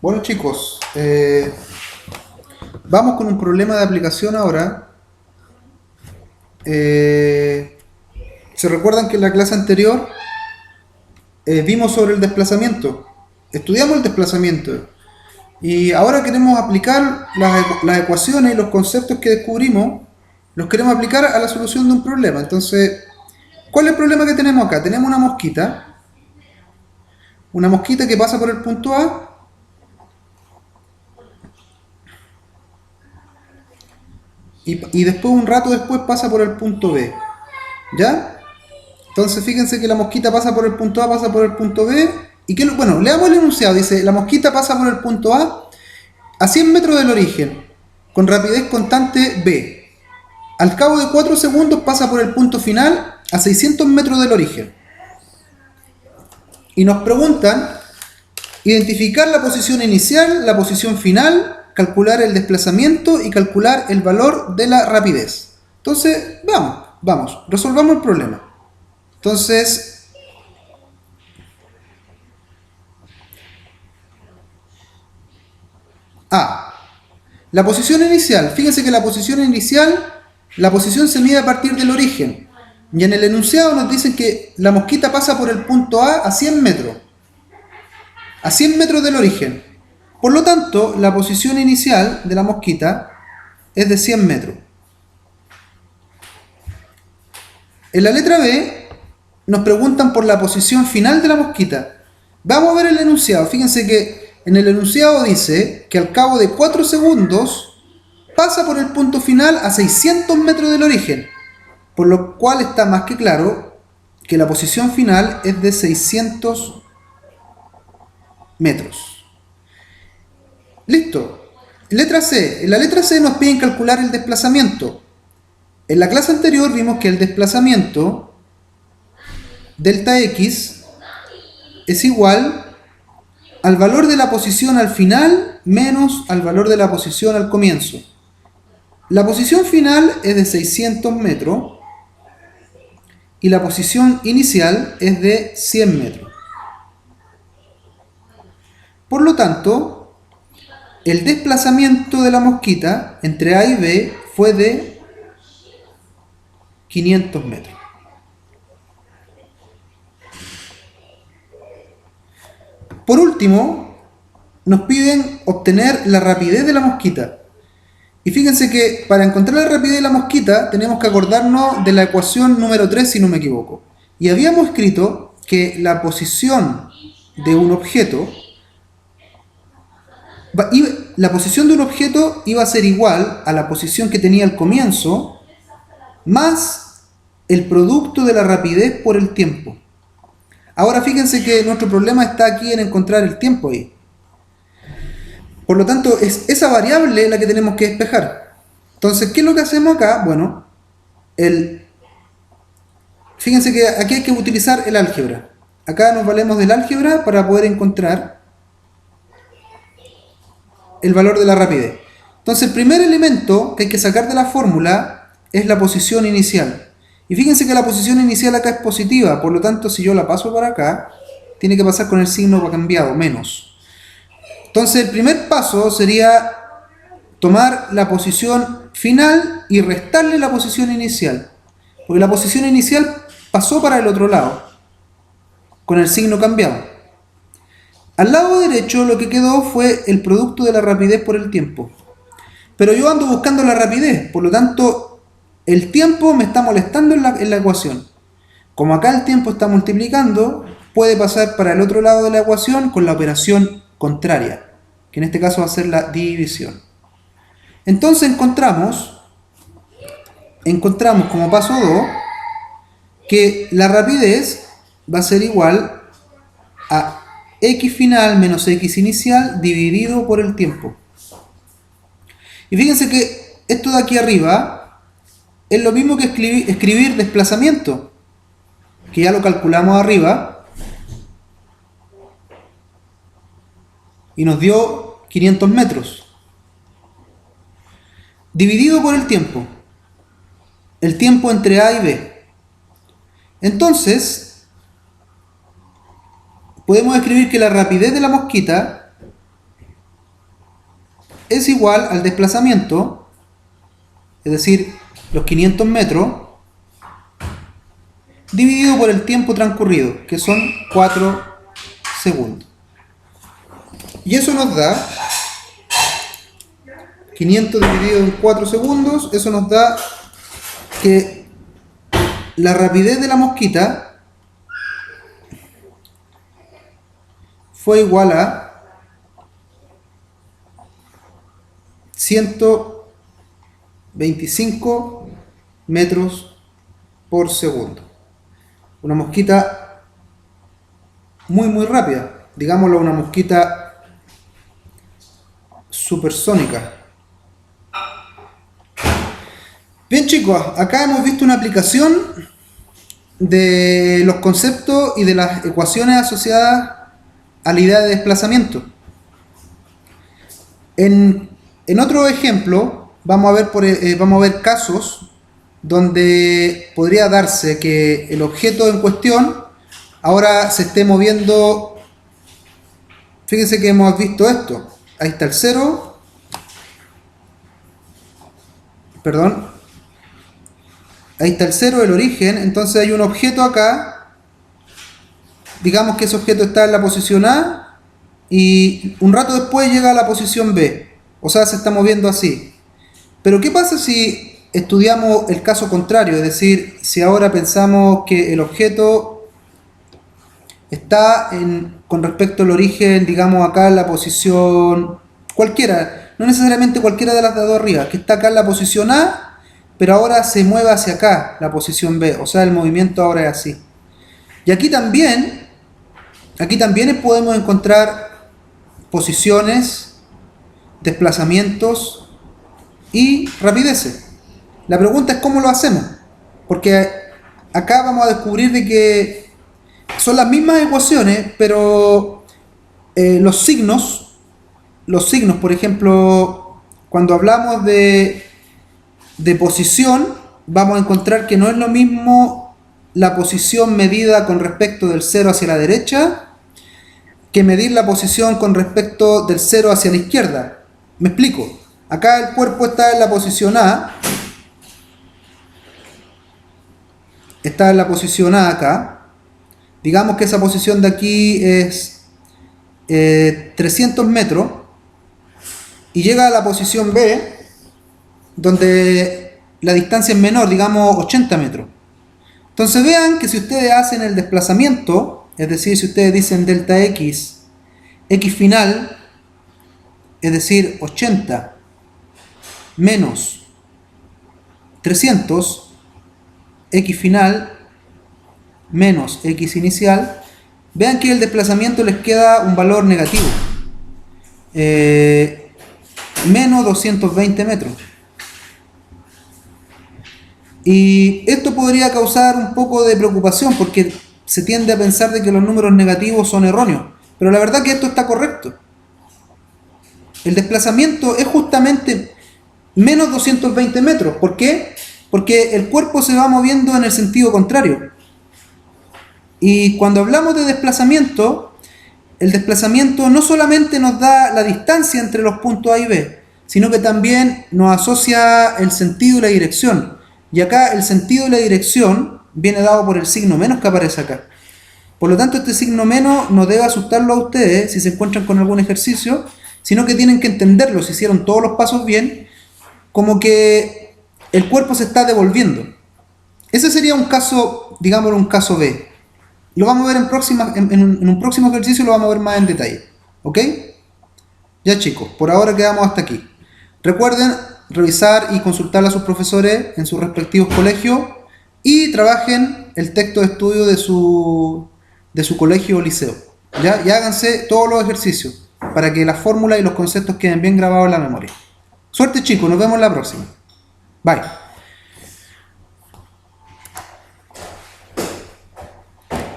Bueno chicos, vamos con un problema de aplicación ahora. Eh, ¿Se recuerdan que en la clase anterior vimos sobre el desplazamiento? Estudiamos el desplazamiento y ahora queremos aplicar las ecuaciones y los conceptos que descubrimos, los queremos aplicar a la solución de un problema. Entonces, ¿cuál es el problema que tenemos acá? Tenemos una mosquita que pasa por el punto A y después un rato después pasa por el punto B. ¿Ya? Entonces fíjense que la mosquita pasa por el punto A, pasa por el punto B. Y que, bueno, leamos el enunciado. Dice, la mosquita pasa por el punto a 100 metros del origen, con rapidez constante B. Al cabo de 4 segundos pasa por el punto final a 600 metros del origen. Y nos preguntan identificar la posición inicial, la posición final, calcular el desplazamiento y calcular el valor de la rapidez. Entonces, vamos, resolvamos el problema. Entonces, A. La posición inicial. Fíjense que la posición inicial, la posición se mide a partir del origen. Y en el enunciado nos dicen que la mosquita pasa por el punto A 100 metros. A 100 metros del origen. Por lo tanto, la posición inicial de la mosquita es de 100 metros. En la letra B nos preguntan por la posición final de la mosquita. Vamos a ver el enunciado. Fíjense que en el enunciado dice que al cabo de 4 segundos pasa por el punto final a 600 metros del origen, por lo cual está más que claro que la posición final es de 600 metros. Listo. Letra C. En la letra C nos piden calcular el desplazamiento. En la clase anterior vimos que el desplazamiento delta x es igual al valor de la posición al final menos al valor de la posición al comienzo. La posición final es de 600 metros y la posición inicial es de 100 metros. Por lo tanto, el desplazamiento de la mosquita entre A y B fue de 500 metros. Por último, nos piden obtener la rapidez de la mosquita. Y fíjense que para encontrar la rapidez de la mosquita tenemos que acordarnos de la ecuación número 3, si no me equivoco. Y habíamos escrito que la posición de un objeto, la posición de un objeto iba a ser igual a la posición que tenía al comienzo más el producto de la rapidez por el tiempo. Ahora fíjense que nuestro problema está aquí en encontrar el tiempo ahí. Por lo tanto, es esa variable la que tenemos que despejar. Entonces, ¿qué es lo que hacemos acá? Bueno, fíjense que aquí hay que utilizar el álgebra. Acá nos valemos del álgebra para poder encontrar el valor de la rapidez. Entonces, el primer elemento que hay que sacar de la fórmula es la posición inicial. Y fíjense que la posición inicial acá es positiva, por lo tanto, si yo la paso para acá, tiene que pasar con el signo cambiado, menos. Entonces, el primer paso sería tomar la posición final y restarle la posición inicial. Porque la posición inicial pasó para el otro lado, con el signo cambiado. Al lado derecho lo que quedó fue el producto de la rapidez por el tiempo. Pero yo ando buscando la rapidez, por lo tanto, el tiempo me está molestando en la ecuación. Como acá el tiempo está multiplicando, puede pasar para el otro lado de la ecuación con la operación contraria, que en este caso va a ser la división. Entonces encontramos como paso 2 que la rapidez va a ser igual a x final menos x inicial dividido por el tiempo. Y fíjense que esto de aquí arriba es lo mismo que escribir desplazamiento, que ya lo calculamos arriba y nos dio 500 metros, dividido por el tiempo entre A y B. Entonces, podemos escribir que la rapidez de la mosquita es igual al desplazamiento, es decir, los 500 metros, dividido por el tiempo transcurrido, que son 4 segundos. Y eso nos da 500 dividido en 4 segundos, eso nos da que la rapidez de la mosquita fue igual a 125 metros por segundo. Una mosquita muy rápida, digámoslo, una mosquita supersónica. Bien chicos, acá hemos visto una aplicación de los conceptos y de las ecuaciones asociadas a la idea de desplazamiento. En otro ejemplo vamos a ver casos donde podría darse que el objeto en cuestión ahora se esté moviendo. Fíjense que hemos visto esto. Ahí está el cero. Perdón. Ahí está el cero, el origen. Entonces hay un objeto acá. Digamos que ese objeto está en la posición A y un rato después llega a la posición B. O sea, se está moviendo así. Pero ¿qué pasa si estudiamos el caso contrario? Es decir, si ahora pensamos que el objeto está con respecto al origen, digamos acá en la posición cualquiera, no necesariamente cualquiera de las de arriba, que está acá en la posición A, pero ahora se mueve hacia acá, la posición B, o sea, el movimiento ahora es así. Y aquí también podemos encontrar posiciones, desplazamientos y rapideces. La pregunta es cómo lo hacemos, porque acá vamos a descubrir de que son las mismas ecuaciones, pero los signos, por ejemplo, cuando hablamos de posición, vamos a encontrar que no es lo mismo la posición medida con respecto del 0 hacia la derecha que medir la posición con respecto del 0 hacia la izquierda. Me explico. Acá el cuerpo está en la posición A. Está en la posición A acá. Digamos que esa posición de aquí es 300 metros. Y llega a la posición B, donde la distancia es menor, digamos 80 metros. Entonces vean que si ustedes hacen el desplazamiento, es decir, si ustedes dicen delta x, x final, es decir, 80 menos 300, x final menos x inicial, vean que el desplazamiento les queda un valor negativo, menos 220 metros. Y esto podría causar un poco de preocupación porque se tiende a pensar de que los números negativos son erróneos, pero la verdad que esto está correcto. El desplazamiento es justamente menos 220 metros. ¿Por qué? Porque el cuerpo se va moviendo en el sentido contrario. Y cuando hablamos de desplazamiento, el desplazamiento no solamente nos da la distancia entre los puntos A y B, sino que también nos asocia el sentido y la dirección. Y acá el sentido y la dirección viene dado por el signo menos que aparece acá. Por lo tanto, este signo menos no debe asustarlo a ustedes si se encuentran con algún ejercicio, sino que tienen que entenderlo, si hicieron todos los pasos bien, como que el cuerpo se está devolviendo. Ese sería un caso, digámoslo, un caso B. Lo vamos a ver en un próximo ejercicio, lo vamos a ver más en detalle. ¿Ok? Ya chicos, por ahora quedamos hasta aquí. Recuerden revisar y consultar a sus profesores en sus respectivos colegios y trabajen el texto de estudio de su colegio o liceo. ¿Ya? Y háganse todos los ejercicios para que las fórmulas y los conceptos queden bien grabados en la memoria. Suerte chicos, nos vemos la próxima. Bye.